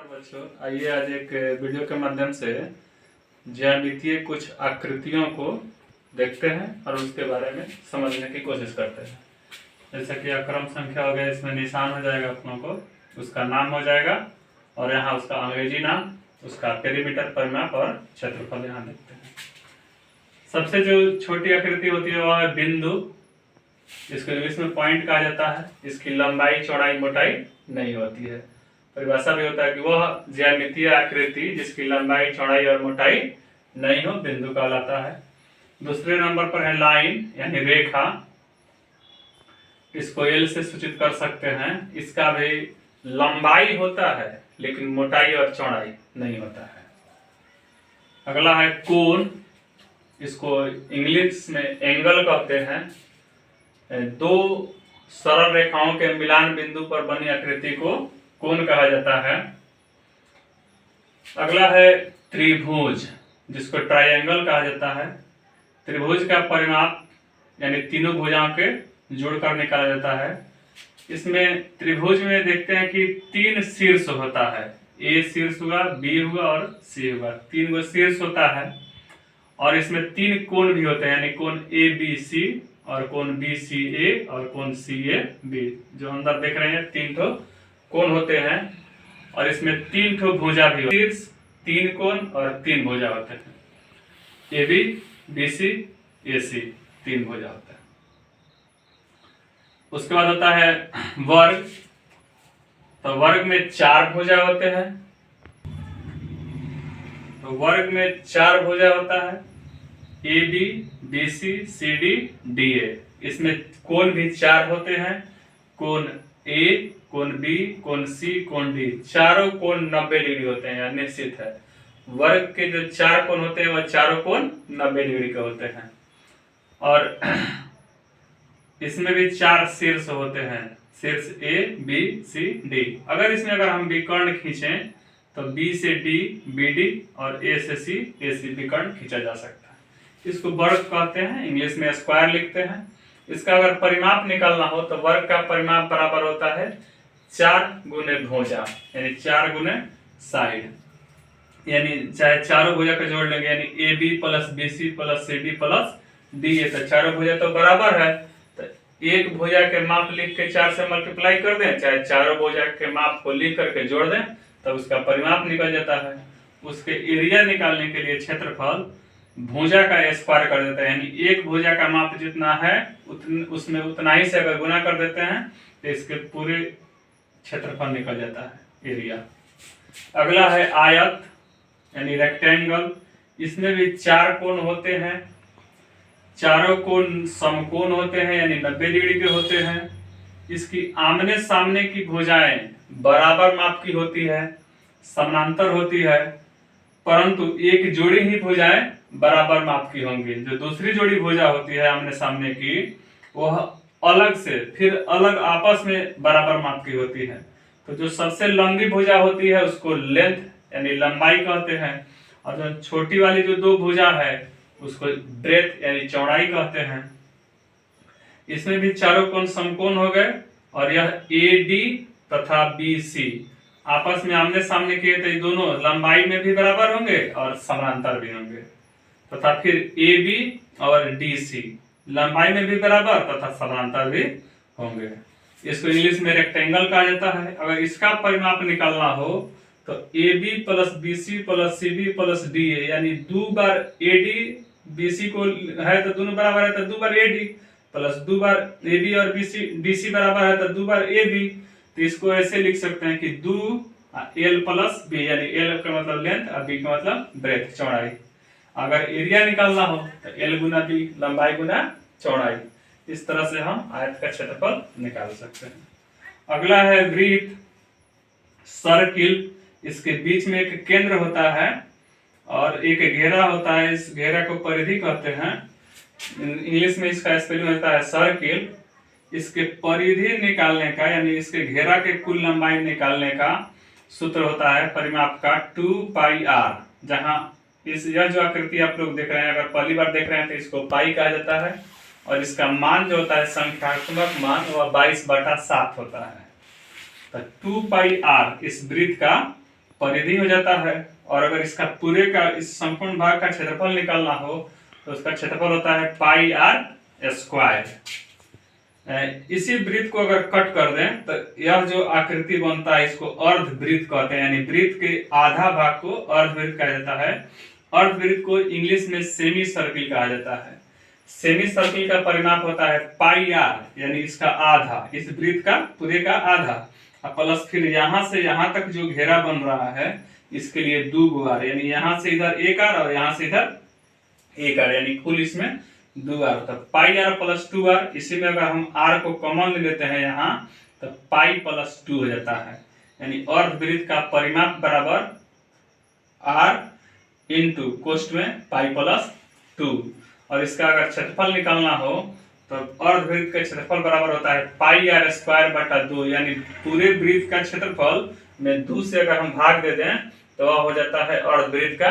नमस्कार बच्चों, आइए आज एक वीडियो के माध्यम से ज्यामितीय कुछ आकृतियों को देखते हैं और उसके बारे में समझने की कोशिश करते हैं। जैसे कि अक्रम संख्या हो गया, इसमें निशान हो जाएगा अपनों को, उसका नाम हो जाएगा और यहाँ उसका अंग्रेजी नाम, उसका पेरीमीटर, परिमाप और क्षेत्रफल यहाँ देखते हैं। सबसे जो छोटी आकृति होती है वह है बिंदु। इसको इंग्लिश में पॉइंट कहा जाता है। इसकी लंबाई, चौड़ाई, मोटाई नहीं होती है। परिभाषा भी होता है कि वह ज्यामितीय आकृति जिसकी लंबाई, चौड़ाई और मोटाई नहीं हो, बिंदु कहलाता है। दूसरे नंबर पर है लाइन यानी रेखा। इसको एल से सूचित कर सकते हैं। इसका भी लंबाई होता है लेकिन मोटाई और चौड़ाई नहीं होता है। अगला है कोण। इसको इंग्लिश में एंगल कहते हैं। दो सरल रेखाओं के मिलान बिंदु पर बनी आकृति को कोण कहा जाता है। अगला है त्रिभुज, जिसको ट्रायंगल कहा जाता है। त्रिभुज का परिमाप यानी तीनों भुजाओं के जोड़कर निकाला जाता है। इसमें त्रिभुज में देखते हैं कि तीन शीर्ष होता है। ए शीर्ष हुआ, बी हुआ और सी हुआ। तीन गो शीर्ष होता है और इसमें तीन कोण भी होते हैं, यानी कोण ए बी सी और कोण बी सी ए और कोण सी ए बी। जो अंदर देख रहे हैं तीन ठो कोण होते हैं और इसमें तीन ठो भुजा भी होते हैं। शीर्ष, तीन कोण और तीन भुजा होते हैं। ए बी, बी सी, ए सी, तीन भुजा होता है। उसके बाद होता है वर्ग। तो वर्ग में चार भुजा होते हैं। तो वर्ग में चार भुजा होता है, A B, B C, C D, D A. इसमें कोण भी चार होते हैं, कोण ए, कोण बी, कोण सी, कोण डी। चारों कोण 90 डिग्री होते हैं, यह निश्चित है। वर्ग के जो चार कोण होते हैं वह चारों कोण 90 डिग्री के होते हैं। और इसमें भी चार शीर्ष होते हैं, शीर्ष ए बी सी डी। अगर हम विकर्ण खींचें तो बी से डी, बी डी और ए से सी, ए सी विकर्ण खींचा जा सकता है। इसको वर्ग कहते हैं, इंग्लिश में स्क्वायर लिखते हैं। इसका अगर परिमाप निकालना हो तो वर्ग का परिमाप बराबर होता है 4 गुने भुजा, यानी 4 गुने साइड। यानी चाहे चारों भुजा का जोड़ लेंगे, यानी A B plus B C plus C D plus D A. तो चारों भुजा तो बराबर है, तो एक भुजा के माप लिख के 4 से मल्टीप्लाई कर दें, चाहे चारों भुजा के माप को लिख करके जोड़ दें, तब उसका परिमाप निकल जाता है। उसके एरिया निकालने के लिए क्षेत्रफल भुजा का स्क्वायर कर देते हैं, यानी एक भुजा का माप जितना है उसमें उतना ही से अगर गुना कर देते हैं तो इसके पूरे क्षेत्रफल निकल जाता है, एरिया। अगला है आयत यानी रेक्टेंगल। इसमें भी चार कोण होते हैं। चारों कोण समकोण होते हैं, यानी 90 डिग्री के होते हैं। इसकी आमने सामने की भुजाएं बराबर माप की होती है, समानांतर होती है, परंतु एक जोड़ी ही भुजाएं बराबर माप की होंगी। जो दूसरी जोड़ी भुजा होती है आमने सामने की, वह अलग से फिर अलग आपस में बराबर माप की होती है। तो जो सबसे लंबी भुजा होती है उसको लेंथ यानी लंबाई कहते हैं, और जो छोटी वाली जो दो भुजा है उसको ब्रेथ यानी चौड़ाई कहते हैं। इसमें भी चारों कोण समकोण हो गए और यह ए डी तथा बी सी आपस में आमने सामने किए तो ये दोनों लंबाई में भी बराबर होंगे और समानांतर भी होंगे। तथा फिर ए बी और डी सी लंबाई में भी बराबर तथा समानांतर भी होंगे। इसको इंग्लिश में रेक्टेंगल कहा जाता है। अगर इसका परिमाप निकालना हो तो A B plus B C plus C B plus D A, यानी 2 बार ए डी बी सी को है तो दोनों बराबर है तो 2 बार ए डी प्लस 2 बार ए बी और बी सी डी सी बराबर है तो 2 बार ए बी। तो इसको ऐसे लिख सकते हैं कि 2 एल प्लस बी, यानी एल का मतलब लेंथ और बी का मतलब ब्रेथ, चौड़ाई। अगर एरिया निकालना हो तो एल गुना बी, लंबाई गुना चौड़ाई। इस तरह से हम आयत का क्षेत्रफल निकाल सकते हैं। अगला है वृत्त, सर्किल। इसके बीच में एक केंद्र होता है और एक घेरा होता है। इस घेरा को परिधि कहते हैं। इंग्लिश में इसका स्पेलिंग होता है सर्किल। इसके परिधि निकालने का यानी इसके घेरा के कुल लंबाई निकालने का सूत्र होता है परिमाप का 2 पाई आर। जहां यह जो आकृति आप लोग देख रहे हैं, अगर पहली बार देख रहे हैं तो इसको पाई कहा जाता है और इसका मान जो होता है संख्यात्मक मान वह 22/7 होता है। तो 2 पाई आर इस वृत्त का परिधि हो जाता है। और अगर इसका पूरे का इस संपूर्ण भाग का क्षेत्रफल निकालना हो तो उसका क्षेत्रफल होता है पाई आर स्क्वायर। इसी वृत्त को अगर कट कर दें तो यह जो आकृति बनता है इसको अर्धवृत्त कहते हैं, यानी वृत्त के आधा भाग को अर्धवृत्त कहा जाता है। अर्धवृत्त को इंग्लिश में सेमी सर्किल कहा जाता है। सेमी सर्किल का परिमाप होता है पाई आर, यानी इसका आधा, इस वृत्त का पूरे का आधा, प्लस फिर यहाँ से यहाँ तक जो घेरा बन रहा है इसके लिए 2 आर, यानी यहाँ से इधर 1 आर और यहाँ से इधर 1 आर, यानी कुल इसमें 2 आर होता है। पाई आर प्लस 2 आर, इसी में अगर हम आर को कॉमन ले लेते हैं यहाँ तो पाई प्लस 2 हो जाता है, यानी अर्धवृत्त का परिमाप बराबर आर इंटू कोष्ठ में पाई प्लस 2। और इसका अगर क्षेत्रफल निकालना हो तो अर्धवृत्त का क्षेत्रफल बराबर होता है पाई आर स्क्वायर बटा 2, यानी पूरे वृत्त का क्षेत्रफल में 2 से अगर हम भाग दे दें तो वह हो जाता है अर्धवृत्त का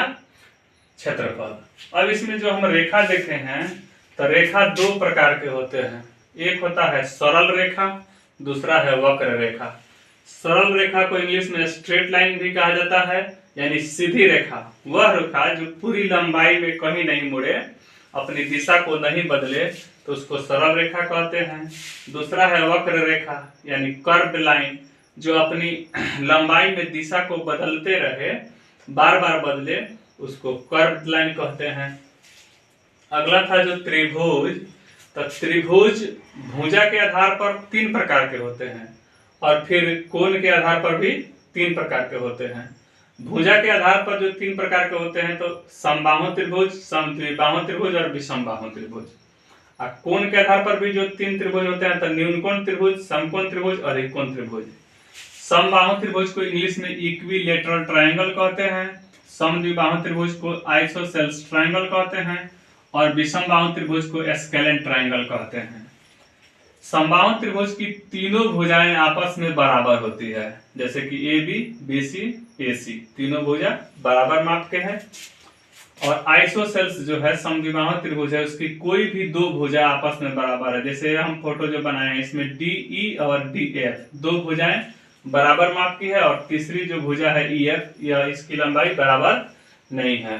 क्षेत्रफल। अब इसमें जो हम रेखा देखे हैं तो रेखा 2 प्रकार के होते हैं, एक होता है सरल रेखा, दूसरा है वक्र रेखा। सरल रेखा को इंग्लिश में स्ट्रेट लाइन भी कहा जाता है, यानी सीधी रेखा, वह रेखा जो पूरी लंबाई में कहीं नहीं मुड़े, अपनी दिशा को नहीं बदले, तो उसको सरल रेखा कहते हैं। दूसरा है वक्र रेखा, यानी कर्व्ड लाइन, जो अपनी लंबाई में दिशा को बदलते रहे, बार बार बदले, उसको कर्व्ड लाइन कहते हैं। अगला था जो त्रिभुज, तो त्रिभुज भुजा के आधार पर 3 प्रकार के होते हैं और फिर कोण के आधार पर भी 3 प्रकार के होते हैं। भुजा के आधार पर जो 3 प्रकार के होते हैं तो समबाहु त्रिभुज, समद्विबाहु त्रिभुज और विषमबाहु त्रिभुज। और कोण के आधार पर भी जो 3 त्रिभुज होते हैं तो न्यूनकोण त्रिभुज, समकोण त्रिभुज और अधिकोण त्रिभुज। समबाहु त्रिभुज को इंग्लिश में इक्विलेटरल ट्रायंगल कहते हैं, समद्विबाहु त्रिभुज को आइसोसेल्स ट्रायंगल कहते हैं और विषमबाहु त्रिभुज को स्केलेन ट्रायंगल कहते हैं। समबाहु त्रिभुज की तीनों भुजाएं आपस में बराबर होती है, जैसे कि ए बी, बी सी, ए सी, तीनों भुजा बराबर माप के हैं। और आइसोसेल्स जो है समद्विबाहु त्रिभुज है, उसकी कोई भी 2 भुजा आपस में बराबर है। जैसे हम फोटो जो बनाए हैं इसमें डी ई और डी एफ 2 भुजाएं बराबर माप की है और तीसरी जो भुजा है ई एफ, यह इसकी लंबाई बराबर नहीं है।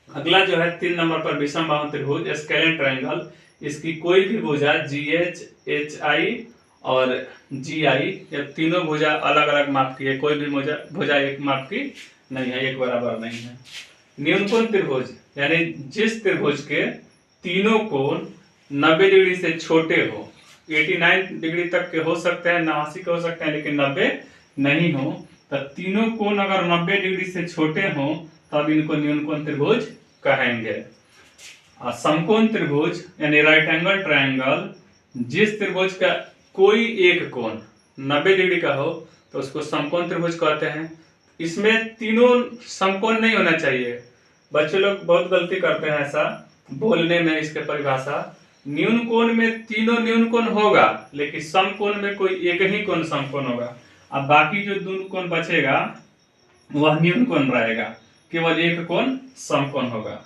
अगला जो है 3 नंबर पर विषमबाहु त्रिभुज स्केलेन ट्रायंगल, इसकी कोई भी भुजा जी एच, एच आई और जी आई, ये तीनों भुजा अलग अलग माप की है, कोई भी भुजा एक माप की नहीं है, एक बराबर नहीं है। न्यूनकोण त्रिभुज, यानी जिस त्रिभुज के तीनों कोण 90 डिग्री से छोटे हो, 89 डिग्री तक के हो सकते हैं, 89 के हो सकते हैं, लेकिन 90 नहीं हो, तो तीनों कोण अगर 90 डिग्री से छोटे हो तब इनको न्यूनकोण त्रिभुज कहेंगे। समकोण त्रिभुज यानी राइट एंगल ट्रायंगल, जिस त्रिभुज का कोई एक कोण 90 डिग्री का हो तो उसको समकोण त्रिभुज कहते हैं। इसमें तीनों समकोण नहीं होना चाहिए, बच्चे लोग बहुत गलती करते हैं ऐसा बोलने में। इसके परिभाषा, न्यून कोण में तीनों न्यून कोण होगा लेकिन समकोण में कोई एक ही कोण समकोण होगा, अब बाकी जो 2 कोण बचेगा वह न्यून कोण रहेगा, केवल एक कोण समकोण होगा।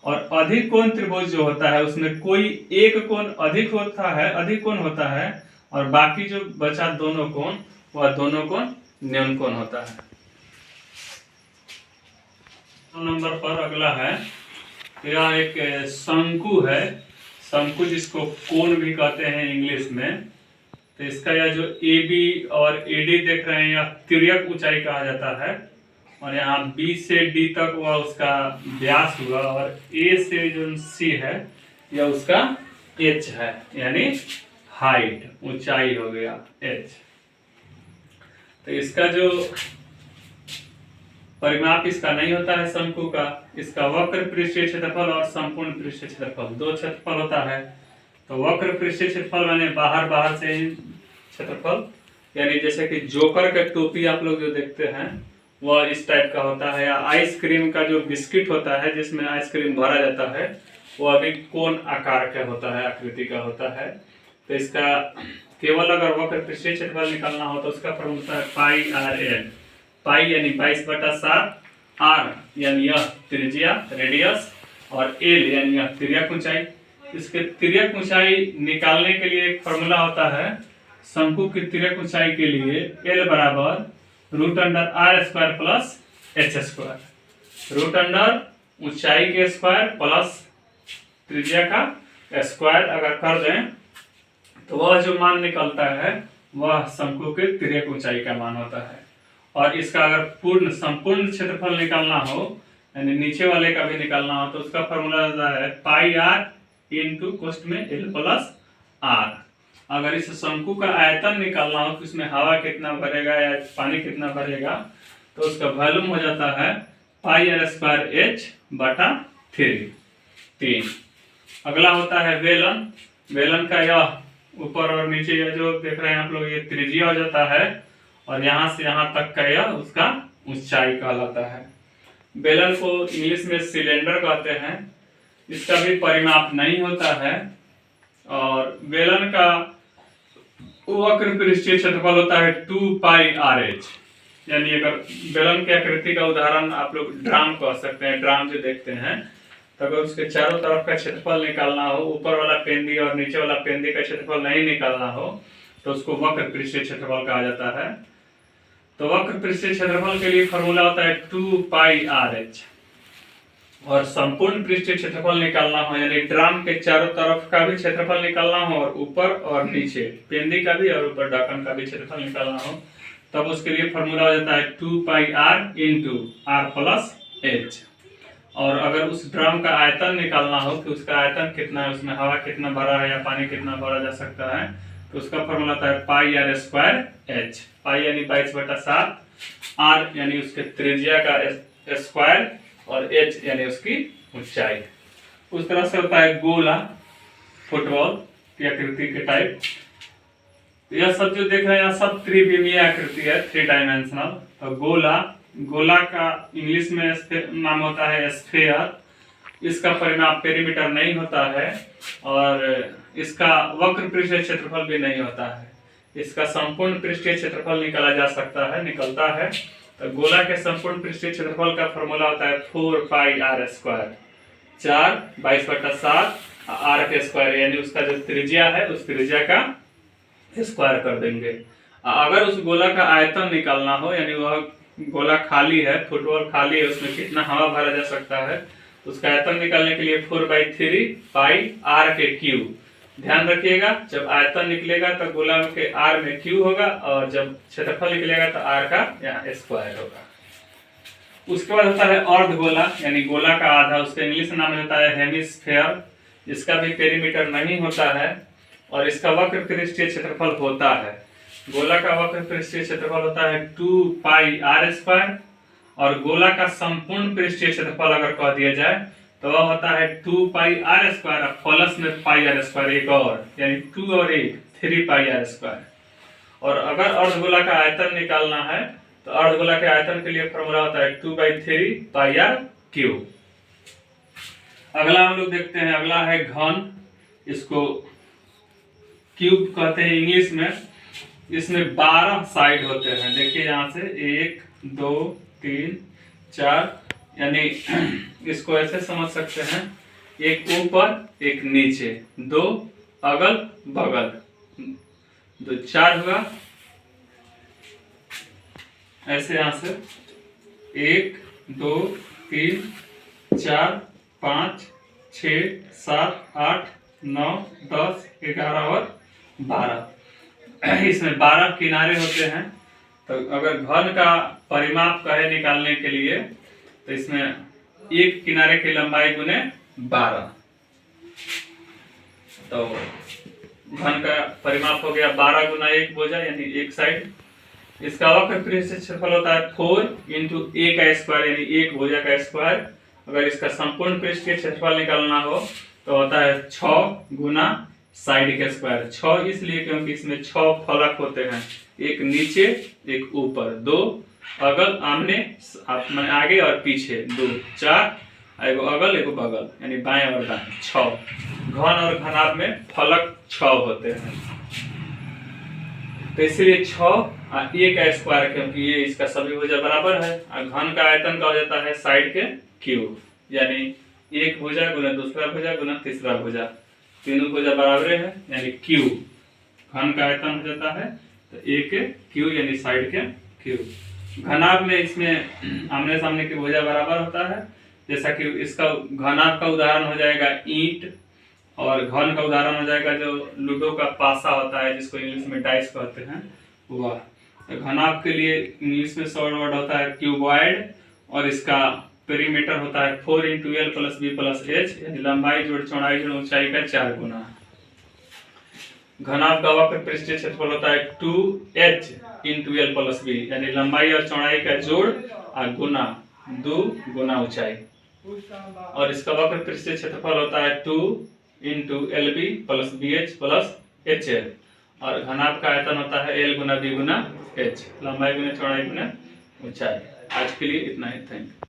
और अधिक कोण त्रिभुज जो होता है उसमें कोई एक कोण अधिक कोण होता है और बाकी जो बचा दोनों कोण, वह दोनों कोण न्यून कोण होता है। 2 नंबर पर अगला है, यह एक शंकु है, शंकु जिसको कोण भी कहते हैं इंग्लिश में। तो इसका यह जो ए बी और ए डी देख रहे हैं, यह तिर्यक ऊंचाई कहा जाता है। और यहाँ बी से डी तक वह उसका व्यास हुआ और ए से जो सी है यह उसका एच है, यानी हाइट, ऊंचाई हो गया एच। तो इसका जो परिमाप इसका नहीं होता है शंकु का, इसका वक्र पृष्ठीय क्षेत्रफल और संपूर्ण पृष्ठीय क्षेत्रफल 2 क्षेत्रफल होता है। तो वक्र पृष्ठीय क्षेत्रफल माने बाहर से क्षेत्रफल, यानी जैसे कि जोकर का टोपी आप लोग जो देखते हैं वह इस टाइप का होता है, या आइसक्रीम का जो बिस्किट होता है जिसमें आइसक्रीम भरा जाता है वह भी कोण आकार का होता है, आकृति का होता है। तो इसका केवल अगर वक्र पृष्ठीय क्षेत्रफल निकालना हो तो उसका फॉर्मूला है पाई आर एल। पाई यानी 22/7, आर यानी यह त्रिज्या रेडियस और एल यानी यह तिर्यक ऊंचाई। इसके तिर्यक ऊंचाई निकालने के लिए एक फॉर्मूला होता है, शंकु की तिर्यक ऊंचाई के लिए एल बराबर root under R square plus H square. Root under ऊंचाई के स्क्वायर प्लस त्रिज्या का स्क्वायर अगर कर दें तो वह जो मान निकलता है वह शंकु के तिर्यक ऊंचाई का मान होता है। और इसका अगर संपूर्ण क्षेत्रफल निकालना हो यानी नीचे वाले का भी निकालना हो तो उसका फॉर्मूला होता है पाई आर इंटू कोष्ठ में एल प्लस आर। अगर इस शंकु का आयतन निकालना हो कि उसमें हवा कितना भरेगा या पानी कितना भरेगा तो उसका वॉल्यूम हो जाता है पाई आर स्क्वायर एच बटा 3। अगला होता है वेलन। वेलन का यह ऊपर और नीचे यह जो देख रहे हैं आप लोग ये त्रिज्या हो जाता है और यहाँ से यहाँ तक का यह उसका ऊंचाई कहलाता है। बेलन को इंग्लिश में सिलेंडर कहते हैं। इसका भी परिमाप नहीं होता है और बेलन का वक्र पृष्ठीय क्षेत्रफल होता है 2 पाई आर एच। यानी अगर बेलन की आकृति का उदाहरण आप लोग ड्राम कह सकते हैं। ड्राम जो देखते हैं तो अगर उसके चारों तरफ का क्षेत्रफल निकालना हो, ऊपर वाला पेंदी और नीचे वाला पेंदी का क्षेत्रफल नहीं निकालना हो तो उसको वक्र पृष्ठीय क्षेत्रफल कहा जाता है। तो वक्र पृष्ठीय क्षेत्रफल के लिए फॉर्मूला होता है 2 पाई आर एच। और संपूर्ण पृष्ठीय क्षेत्रफल निकालना हो यानी ड्राम के चारों तरफ का भी क्षेत्रफल निकालना हो और ऊपर और नीचे पेंदी का भी और ऊपर ढक्कन का भी क्षेत्रफल निकालना हो तब उसके लिए फॉर्मूला हो जाता है 2 pi R into R plus H. और अगर उस ड्रम का आयतन निकालना हो कि उसका आयतन कितना है, उसमें हवा कितना भरा है या पानी कितना भरा जा सकता है तो उसका फॉर्मूला होता है पाई आर स्क्वायर एच। पाई यानी 22/7, आर यानी उसके त्रिज्या का स्क्वायर और एच यानी उसकी ऊंचाई। उस तरह से होता है गोला, फुटबॉल की आकृति के टाइप। यह सब जो देख रहे हैं सब त्रिविमीय आकृति है, 3 डायमेंशनल। तो गोला का इंग्लिश में नाम होता है स्फीयर। इसका परिमाप पेरीमीटर नहीं होता है और इसका वक्र पृष्ठीय क्षेत्रफल भी नहीं होता है। इसका संपूर्ण पृष्ठीय क्षेत्रफल निकलता है। तो गोला के संपूर्ण पृष्ठीय क्षेत्रफल का फॉर्मूला होता है 4 पाई आर स्क्वायर। 4 22/7 आर के स्क्वायर यानी उसका जो त्रिज्या है उस त्रिज्या का स्क्वायर कर देंगे। अगर उस गोला का आयतन निकालना हो यानी वह गोला खाली है, फुटबॉल खाली है, उसमें कितना हवा भरा जा सकता है तो उसका आयतन निकालने के लिए 4/3 पाई आर के क्यूब। ध्यान रखिएगा जब आयतन निकलेगा तो गोला के आर में क्यू होगा और जब क्षेत्रफल निकलेगा तो आर का यहाँ स्क्वायर होगा। उसके बाद होता है अर्धगोला यानी गोला का आधा, उसका इंग्लिश नाम होता है हेमिस्फेयर। इसका भी पेरीमीटर नहीं होता है और इसका वक्र पृष्ठीय क्षेत्रफल होता है। गोला का वक्र पृष्ठीय क्षेत्रफल होता है 2 पाई आर स्क्वायर और गोला का संपूर्ण पृष्ठीय क्षेत्रफल अगर कह दिया जाए तो वह होता है 2 पाई आर स्क्वायर प्लस में पाई आर स्क्वायर एक और यानी 2 और 1 3 पाई आर स्क्वायर। और अगर अर्धगोला का आयतन निकालना है तो अर्धगोला के आयतन के लिए फॉर्मूला होता है 2/3 पाई आर क्यूब। अगला हम लोग देखते हैं, अगला है घन। इसको क्यूब कहते हैं इंग्लिश में। इसमें 12 साइड होते हैं। देखिए यहाँ से 1 2 3 4 यानी इसको ऐसे समझ सकते हैं, एक ऊपर एक नीचे, 2 अगल बगल, 2 4 हुआ। ऐसे यहाँ से 1 2 3 4 5 6 7 8 9 10 11 और 12। इसमें 12 किनारे होते हैं। तो अगर घन का परिमाप कहे निकालने के लिए तो इसमें एक किनारे की लंबाई गुने 12। तो घन का परिमाप हो गया 12 गुना 1 भुजा यानी एक साइड। इसका वक्र पृष्ठीय क्षेत्रफल होता है 4 इंटू ए का स्क्वायर यानी एक भुजा का स्क्वायर। अगर इसका संपूर्ण पृष्ठीय क्षेत्रफल निकालना हो तो होता है 6 गुना साइड के स्क्वायर। 6 इसलिए क्योंकि इसमें 6 फलक होते हैं, एक नीचे एक ऊपर, 2 अगल आमने आगे और पीछे, 2 4 एगो अगल एगो बगल यानी बाएं और दाएं, 6। घन और घनाभ में फलक 6 होते हैं। तो इसलिए 6 ए का स्क्वायर क्योंकि ये इसका सभी भुजा बराबर है। और घन का आयतन का हो जाता है साइड के क्यूब यानी एक भुजा गुना दूसरा भुजा गुना तीसरा भुजा, तीनों भुजा बराबर है यानी क्यूब। घन का आयतन हो जाता है तो ए के क्यूब यानी साइड के क्यूब। घनाभ में इसमें आमने सामने की भुजा बराबर होता है। जैसा कि इसका घनाभ का उदाहरण हो जाएगा ईंट, और घन का उदाहरण हो जाएगा जो लूडो का पासा होता है जिसको इंग्लिश में डाइस कहते हैं वह। तो घनाभ के लिए इंग्लिश में शॉर्ट वर्ड होता है क्यूबॉइड, और इसका पेरीमीटर होता है 4 × L + B + H, यानी लंबाई जोड़ चौड़ाई जोड़ ऊंचाई का 4 गुना। घनाभ का वक्र पृष्ठीय क्षेत्रफल होता है 2H × L + B, यानी लंबाई और चौड़ाई का जोड़ और गुना 2 गुना ऊंचाई। और इसका वक्र पृष्ठीय क्षेत्रफल होता है 2 × LB + BH + HL, और घनाभ का आयतन होता है L × B × H, लंबाई गुना चौड़ाई गुना ऊंचाई। आज के लिए इतना ही, थैंक यू।